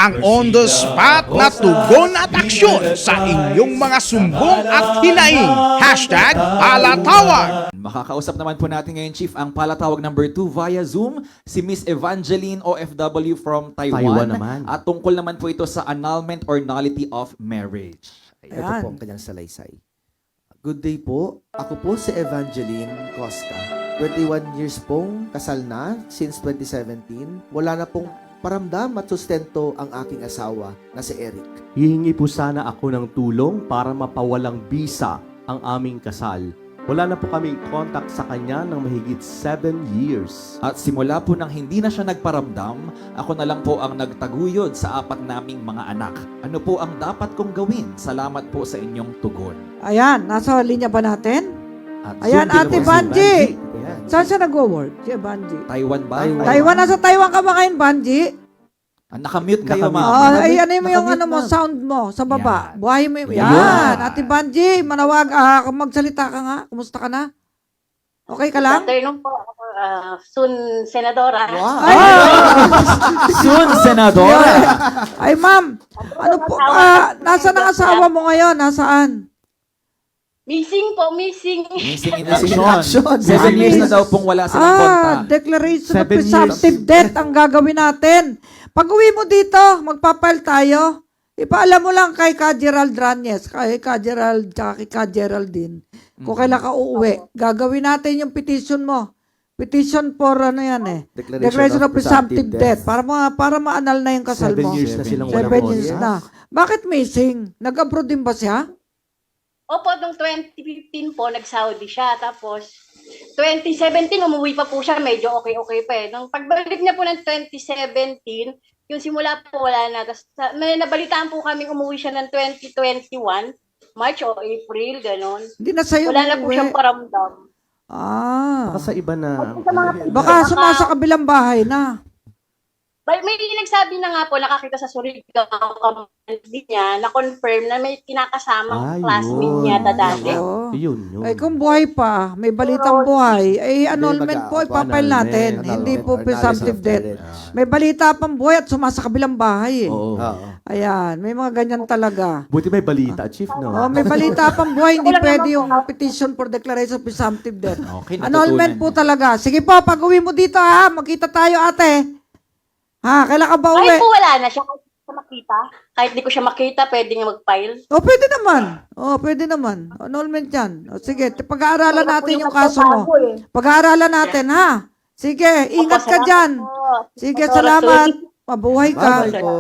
ang on-the-spot na tugon at aksyon sa inyong mga sumbong at hinaing. Hashtag Palatawag. Makakausap naman po natin ngayon, Chief, ang palatawag number 2 via Zoom, si Miss Evangeline OFW from Taiwan. Taiwan naman. At tungkol naman po ito sa annulment or nullity of marriage. Ito po ang kanyang salaysay. Good day po. Ako po si Evangeline Cosca. 21 years pong kasal na since 2017. Wala na pong paramdam at sustento ang aking asawa na si Eric. Hihingi po sana ako ng tulong para mapawalang bisa ang aming kasal. Wala na po kaming contact sa kanya ng mahigit 7 years. At simula po nang hindi na siya nagparamdam, ako na lang po ang nagtaguyod sa 4 naming mga anak. Ano po ang dapat kong gawin? Salamat po sa inyong tugon. Ayan, nasa linya ba natin? At Ayan, Zoom din Ate po, Banji. Ayan. Saan siya nag-work? Si Banji. Taiwan ba? Taiwan, nasa Taiwan ka ba ngayon, Banji? Nakamute kayo, Nakamute. ma'am. Ay, ano mo yung Nakamute, ano mo, ma'am. sound mo, sa baba. Yan. Buhay mo yung, Yan. yan. Ate Banji, manawag, magsalita ka nga. Kumusta ka na? Okay ka lang? Afternoon po, soon senadora. Wow! Ay, Soon, Senadora. ay ma'am, ano po, nasaan ang asawa mo ngayon? Nasaan? Missing po, missing. Missing in Missing in action. action. 7 years na daw pong wala silang kontak. Declaration of 7 years. presumptive death ang gagawin natin. Pag uwi mo dito, magpapile tayo. Ipaalam mo lang kay Ka Gerald Ranyes, kay Ka Gerald, tsaka kay Ka Geraldine. Kung kailan ka uuwi, gagawin natin yung petition mo. Petition for ano yan eh. Declaration of presumptive death. Para ma-annul na yung kasal 7 mo. years na silang 7 walang years contact. na. Bakit missing? Nag-abroad din ba siya? Opo, noong 2015 po, nag-Saudi siya. Tapos, 2017, umuwi pa po siya. Medyo okay-okay pa eh. Nung pagbalik niya po ng 2017, yung simula po wala na. Tapos, may nabalitaan po kami umuwi siya ng 2021, March o April, ganon. Hindi na sa'yo Wala na po umuwi. siyang paramdam. Baka sa iba na. Sa mga Baka sumasa kabilang bahay na. May nagsabi na nga po, nakakita sa Surigao company niya, na-confirm na may kinakasamang classmate niya dati. Oo. Yun. Ay, kung buhay pa, may balitang buhay, ay annulment po, ipapile natin. Hindi po presumptive death. May balita pang buhay at sumasa kabilang bahay. Eh. Oo. Ayan, may mga ganyan talaga. Buti may balita, Chief, no? Oh, may balita pang buhay, hindi pwede yung petition for declaration of presumptive death. Okay, Annulment po natutunan. talaga. Sige po, pag uwi mo dito ha, magkita tayo ate. Ha, kailan ka ba uwi? Kahit po wala na siya, kahit di ko makita. Kahit di ko siya makita, pwede nga mag-file. O, pwede naman. O, pwede naman. Annulment yan. O, sige, pag-aaralan natin yung kaso mo. Pag-aaralan natin, ha? Sige, ingat ka dyan. Sige, salamat. Mabuhay ka. Bye-bye po.